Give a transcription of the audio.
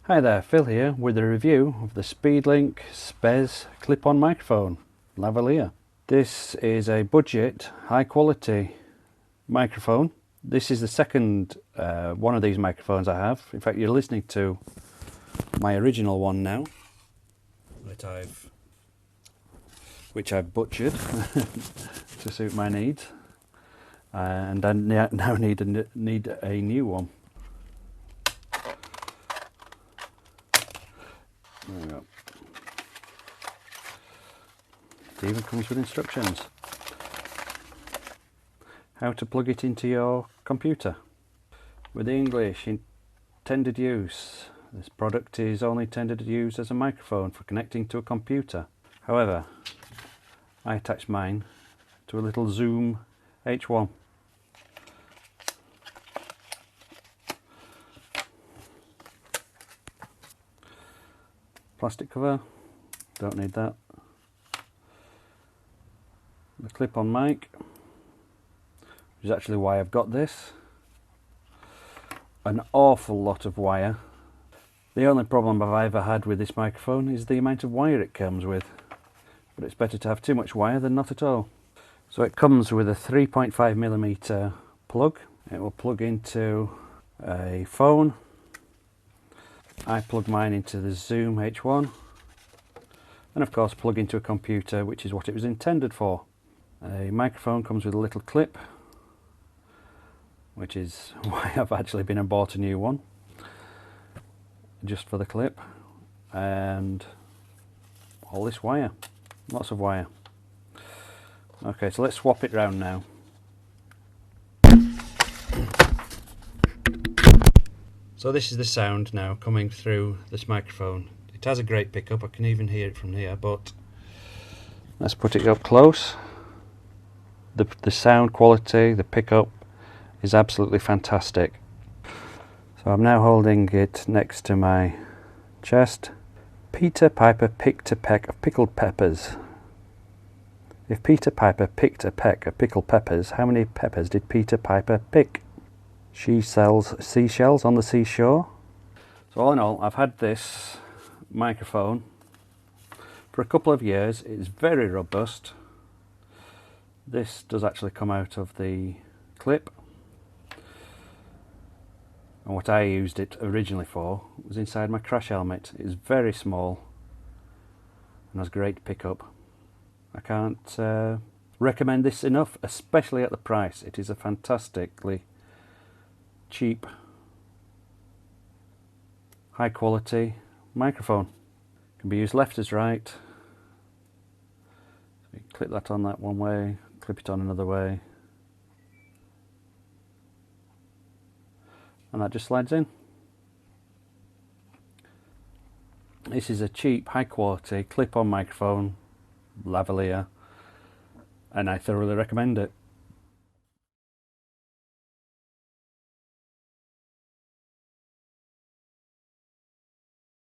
Hi there, Phil here with a review of the Speedlink Spes clip-on microphone, Lavaliere. This is a budget, high quality microphone. This is the second one of these microphones I have. In fact, you're listening to my original one now, which I've butchered to suit my needs, and I now need a new one. There we go. It even comes with instructions. How to plug it into your computer. With the English intended use, this product is only intended to use as a microphone for connecting to a computer. However, I attached mine to a little Zoom H1. Plastic cover, don't need that. The clip-on mic, which is actually why I've got this. An awful lot of wire. The only problem I've ever had with this microphone is the amount of wire it comes with. But it's better to have too much wire than not at all. So it comes with a 3.5mm plug. It will plug into a phone. I plug mine into the Zoom H1, and of course plug into a computer, which is what it was intended for. A microphone comes with a little clip, which is why I've actually been and bought a new one, just for the clip, and all this wire, lots of wire. Okay, so let's swap it round now. So this is the sound now coming through this microphone. It has a great pickup, I can even hear it from here, but let's put it up close. The sound quality, the pickup is absolutely fantastic. So I'm now holding it next to my chest. Peter Piper picked a peck of pickled peppers. If Peter Piper picked a peck of pickled peppers, how many peppers did Peter Piper pick? She sells seashells on the seashore. So all in all, I've had this microphone for a couple of years. It's very robust. This does actually come out of the clip. And what I used it originally for was inside my crash helmet. It is very small and has great pickup. I can't recommend this enough, especially at the price. It is a fantastically cheap, high quality microphone. Can be used left as right. So you clip that on that one way, clip it on another way, and that just slides in. This is a cheap, high quality clip-on microphone, Lavaliere, and I thoroughly recommend it.